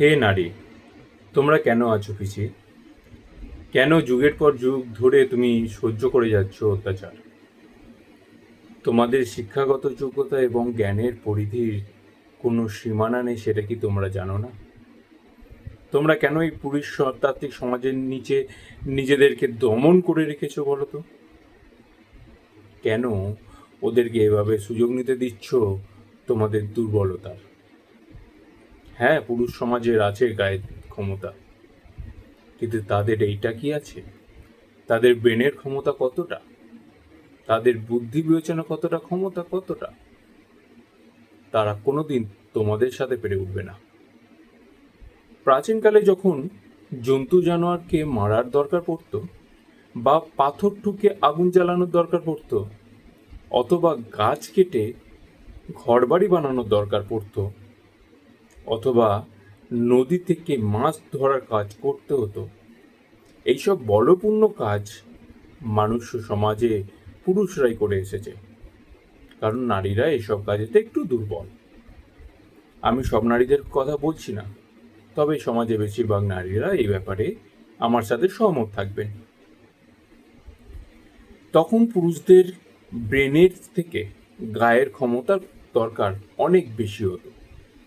হে নারী, তোমরা কেন আছো পিছিয়ে? কেন যুগের পর যুগ ধরে তুমি সহ্য করে যাচ্ছ অত্যাচার? তোমাদের শিক্ষাগত যোগ্যতা এবং জ্ঞানের পরিধির কোনো সীমানা নেই, সেটা কি তোমরা জানো না? তোমরা কেন এই পুরুষতান্ত্রিক সমাজের নিচে নিজেদেরকে দমন করে রেখেছো বলো তো? কেন ওদেরকে এভাবে সুযোগ নিতে দিচ্ছ তোমাদের দুর্বলতার? হ্যাঁ, পুরুষ সমাজের আছে গায়ের ক্ষমতা, কিন্তু তাদের এইটা কি আছে? তাদের ব্রেনের ক্ষমতা কতটা? তাদের বুদ্ধি বিবেচনা কতটা, ক্ষমতা কতটা? তারা কোনোদিন তোমাদের সাথে পেরে উঠবে না। প্রাচীনকালে যখন জন্তু জানোয়ারকে মারার দরকার পড়তো, বা পাথর ঠুকে আগুন জ্বালানোর দরকার পড়তো, অথবা গাছ কেটে ঘরবাড়ি বানানোর দরকার পড়তো, অথবা নদী থেকে মাছ ধরার কাজ করতে হতো, এইসব বলপূর্ণ কাজ মানুষ সমাজে পুরুষরাই করে এসেছে, কারণ নারীরা এসব কাজেতে একটু দুর্বল। আমি সব নারীদের কথা বলছি না, তবে সমাজে বেশিরভাগ নারীরা এই ব্যাপারে আমার সাথে সহমত থাকবেন। তখন পুরুষদের ব্রেনের থেকে গায়ের ক্ষমতার দরকার অনেক বেশি হতো।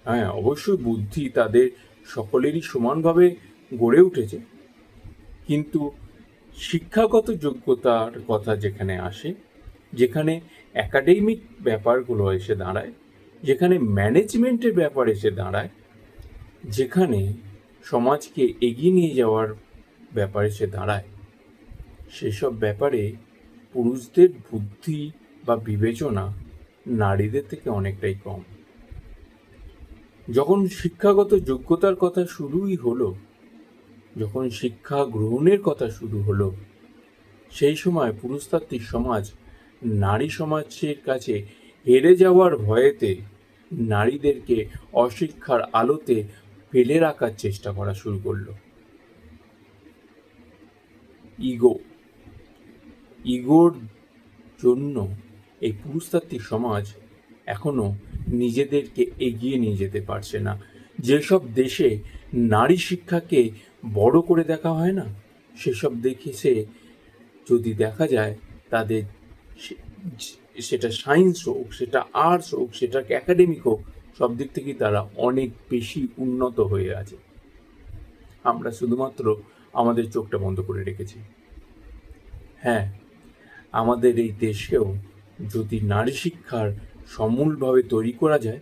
হ্যাঁ, অবশ্যই বুদ্ধি তাদের সকলেরই সমানভাবে গড়ে উঠেছে, কিন্তু শিক্ষাগত যোগ্যতার কথা যেখানে আসে, যেখানে একাডেমিক ব্যাপারগুলো এসে দাঁড়ায়, যেখানে ম্যানেজমেন্টের ব্যাপার এসে দাঁড়ায়, যেখানে সমাজকে এগিয়ে নিয়ে যাওয়ার ব্যাপার এসে দাঁড়ায়, সেসব ব্যাপারে পুরুষদের বুদ্ধি বা বিবেচনা নারীদের থেকে অনেকটাই কম। যখন শিক্ষাগত যোগ্যতার কথা শুরুই হলো, যখন শিক্ষা গ্রহণের কথা শুরু হলো, সেই সময় পুরুষতান্ত্রিক সমাজ নারী সমাজের কাছে হেরে যাওয়ার ভয়েতে নারীদেরকে অশিক্ষার আলোতে ফেলে রাখার চেষ্টা করা শুরু করলো। ইগোর জন্য এই পুরুষতান্ত্রিক সমাজ এখনো নিজেদেরকে এগিয়ে নিয়ে যেতে পারছে না। যেসব দেশে নারী শিক্ষাকে বড় করে দেখা হয় না, সেসব দেশে যদি দেখা যায় তাদের সেটা সায়েন্স হোক, সেটা আর্টস হোক, সেটা একাডেমিক হোক, সব দিক থেকেই তারা অনেক বেশি উন্নত হয়ে আছে। আমরা শুধুমাত্র আমাদের চোখটা বন্ধ করে রেখেছি। হ্যাঁ, আমাদের এই দেশেও যদি নারী শিক্ষার সমূলভাবে তৈরি করা যায়,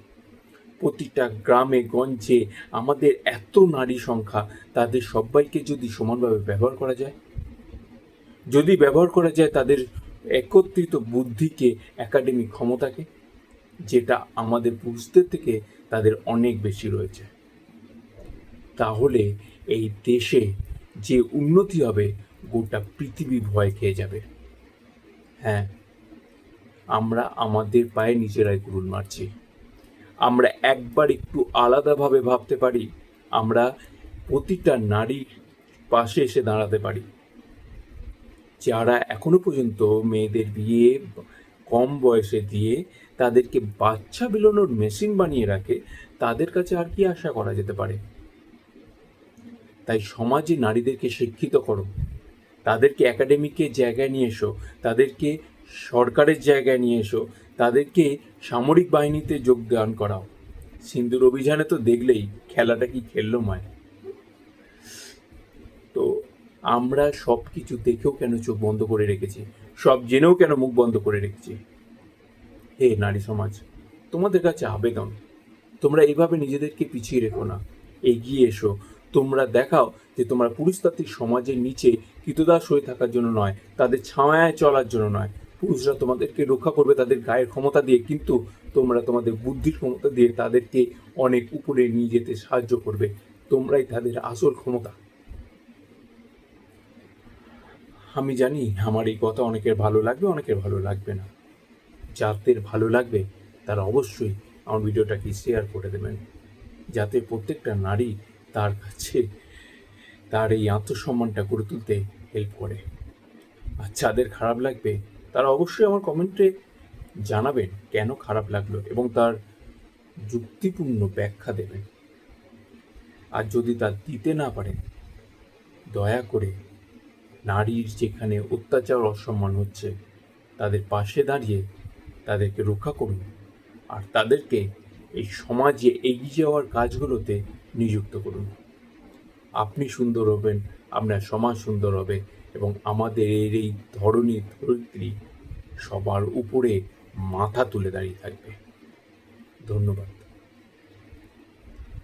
প্রতিটা গ্রামে গঞ্জে আমাদের এত নারী সংখ্যা, তাদের সবাইকে যদি সমানভাবে ব্যবহার করা যায়, যদি ব্যবহার করা যায় তাদের একত্রিত বুদ্ধিকে, একাডেমিক ক্ষমতাকে, যেটা আমাদের পুরুষদের থেকে তাদের অনেক বেশি রয়েছে, তাহলে এই দেশে যে উন্নতি হবে, গোটা পৃথিবী ভয় খেয়ে যাবে। হ্যাঁ, আমরা আমাদের পায়ে নিজেরাই কুড়ুল মারছি। আমরা একবার একটু আলাদাভাবে ভাবতে পারি, আমরা প্রতিটা নারীর পাশে এসে দাঁড়াতে পারি। যারা এখনো পর্যন্ত মেয়েদের বিয়ে কম বয়সে দিয়ে তাদেরকে বাচ্চা বিলানোর মেশিন বানিয়ে রাখে, তাদের কাছে আর কি আশা করা যেতে পারে? তাই সমাজে নারীদেরকে শিক্ষিত করো, তাদেরকে একাডেমিকের জায়গায় নিয়ে এসো, তাদেরকে সরকারের জায়গায় নিয়ে এসো, তাদেরকে সামরিক বাহিনীতে যোগদান করাও। সিন্দুর অভিযানে তো দেখলেই খেলাটা কি খেললো মায়। তো আমরা সব কিছু দেখেও কেন চোখ বন্ধ করে রেখেছি, সব জেনেও কেন মুখ বন্ধ করে রেখেছি? হে নারী সমাজ, তোমাদের কাছে আবেদন, তোমরা এইভাবে নিজেদেরকে পিছিয়ে রেখো না, এগিয়ে এসো। তোমরা দেখাও যে তোমরা পুরুষতান্ত্রিক সমাজের নিচে কৃতদাস হয়ে থাকার জন্য নয়, তাদের ছায়ায় চলার জন্য নয়। পুরুষরা তোমাদেরকে রক্ষা করবে তাদের গায়ের ক্ষমতা দিয়ে, কিন্তু তোমরা তোমাদের বুদ্ধির ক্ষমতা দিয়ে তাদেরকে অনেক উপরে নিয়ে যেতে সাহায্য করবে। তোমরাই তাদের আসল ক্ষমতা। আমি জানি আমার এই কথা অনেকের ভালো লাগবে, অনেকের ভালো লাগবে না। যাদের ভালো লাগবে তারা অবশ্যই আমার ভিডিওটাকে শেয়ার করে দেবেন, যাতে প্রত্যেকটা নারী তার কাছে তার এই আত্মসম্মানটা গড়ে তুলতে হেল্প করে। আর যাদের খারাপ লাগবে তারা অবশ্যই আমার কমেন্টে জানাবেন কেন খারাপ লাগলো, এবং তার যুক্তিপূর্ণ ব্যাখ্যা দেবেন। আর যদি তা দিতে না পারেন, দয়া করে নারীর যেখানে অত্যাচার অসম্মান হচ্ছে তাদের পাশে দাঁড়িয়ে তাদেরকে রক্ষা করুন, আর তাদেরকে এই সমাজে এগিয়ে যাওয়ার কাজগুলোতে নিযুক্ত করুন। আপনি সুন্দর হবেন, আপনার সমাজ সুন্দর হবে, এবং আমাদের এই ধরিত্রী সবার উপরে মাথা তুলে দাঁড়িয়ে থাকবে। ধন্যবাদ।